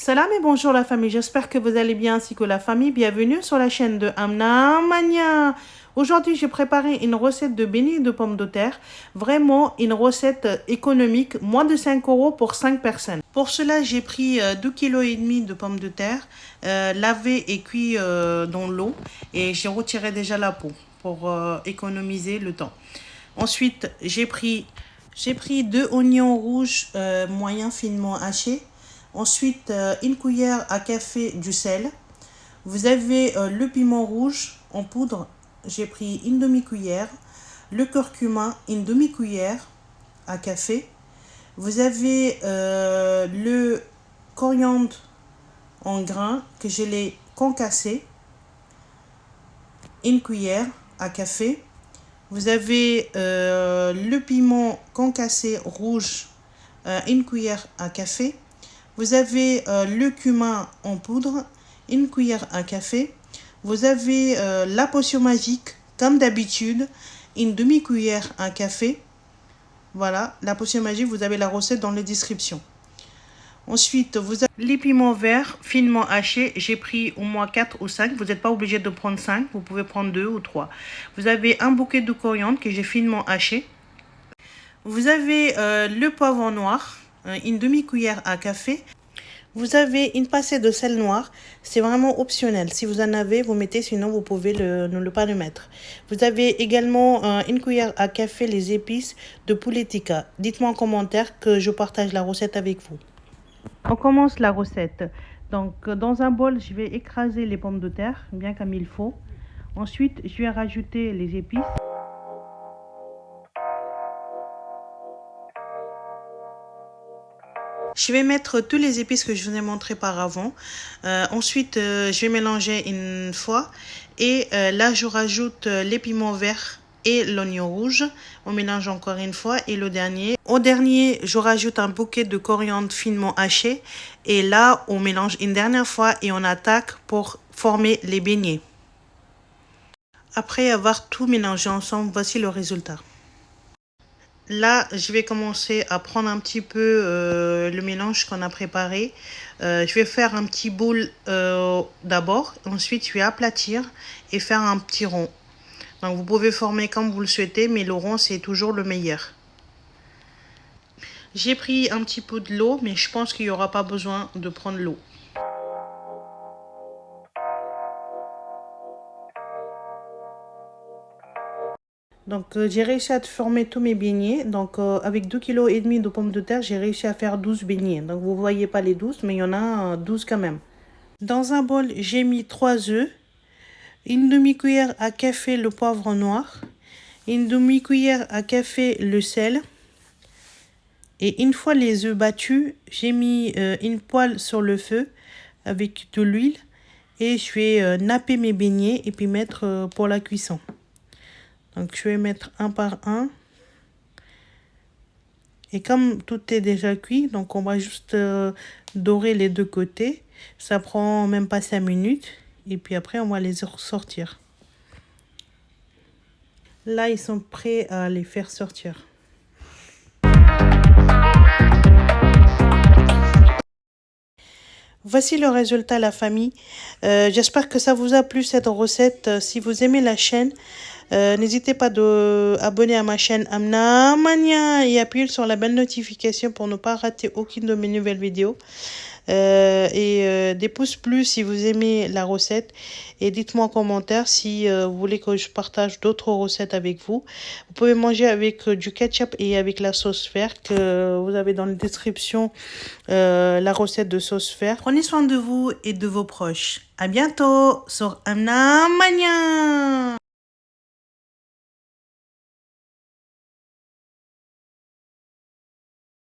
Salam et bonjour la famille, j'espère que vous allez bien ainsi que la famille. Bienvenue sur la chaîne de Amna Mania. Aujourd'hui, j'ai préparé une recette de beignets de pommes de terre. Vraiment une recette économique, moins de 5 € pour 5 personnes. Pour cela, j'ai pris 2,5 kg de pommes de terre, lavées et cuites dans l'eau. Et j'ai retiré déjà la peau pour économiser le temps. Ensuite, j'ai pris 2 oignons rouges moyens finement hachés. Ensuite, une cuillère à café du sel. Vous avez le piment rouge en poudre. J'ai pris une demi-cuillère. Le curcuma, une demi-cuillère à café. Vous avez le coriandre en grains que je l'ai concassé. Une cuillère à café. Vous avez le piment concassé rouge, une cuillère à café. Vous avez le cumin en poudre, une cuillère à café. Vous avez la potion magique, comme d'habitude, une demi-cuillère à café. Voilà, la potion magique, vous avez la recette dans les descriptions. Ensuite, vous avez les piments verts finement hachés. J'ai pris au moins 4 ou 5. Vous n'êtes pas obligé de prendre 5. Vous pouvez prendre 2 ou 3. Vous avez un bouquet de coriandre que j'ai finement haché. Vous avez le poivron noir, une demi-cuillère à café. Vous avez une pincée de sel noir, c'est vraiment optionnel. Si vous en avez, vous mettez, sinon vous pouvez ne pas le mettre. Vous avez également une cuillère à café les épices de poulet tikka. Dites-moi en commentaire que je partage la recette avec vous. On commence la recette. Donc dans un bol, je vais écraser les pommes de terre, bien comme il faut. Ensuite, je vais rajouter les épices. Je vais mettre tous les épices que je vous ai montré par avant. Ensuite, je vais mélanger une fois. Et là, je rajoute les piments verts et l'oignon rouge. On mélange encore une fois. Et le dernier. Au dernier, je rajoute un bouquet de coriandre finement haché. Et là, on mélange une dernière fois et on attaque pour former les beignets. Après avoir tout mélangé ensemble, voici le résultat. Là, je vais commencer à prendre un petit peu le mélange qu'on a préparé. Je vais faire un petit boule d'abord. Ensuite, je vais aplatir et faire un petit rond. Donc, vous pouvez former comme vous le souhaitez, mais le rond, c'est toujours le meilleur. J'ai pris un petit peu de l'eau, mais je pense qu'il n'y aura pas besoin de prendre l'eau. Donc, j'ai réussi à former tous mes beignets. Donc, avec 2,5 kg de pommes de terre, j'ai réussi à faire 12 beignets. Donc, vous ne voyez pas les 12, mais il y en a 12 quand même. Dans un bol, j'ai mis 3 œufs, une demi-cuillère à café le poivre noir, une demi-cuillère à café le sel. Et une fois les œufs battus, j'ai mis une poêle sur le feu avec de l'huile. Et je vais napper mes beignets et puis mettre pour la cuisson. Donc, je vais mettre un par un. Et comme tout est déjà cuit, donc on va juste dorer les deux côtés. Ça prend même pas 5 minutes. Et puis après, on va les sortir. Là, ils sont prêts à les faire sortir. Voici le résultat, la famille. J'espère que ça vous a plu cette recette. Si vous aimez la chaîne, n'hésitez pas à abonner à ma chaîne Amna Mania et appuyer sur la belle notification pour ne pas rater aucune de mes nouvelles vidéos. Des pouces bleus si vous aimez la recette. Et dites-moi en commentaire si vous voulez que je partage d'autres recettes avec vous. Vous pouvez manger avec du ketchup et avec la sauce verte. Vous avez dans la description la recette de sauce verte. Prenez soin de vous et de vos proches. À bientôt sur Amna Mania.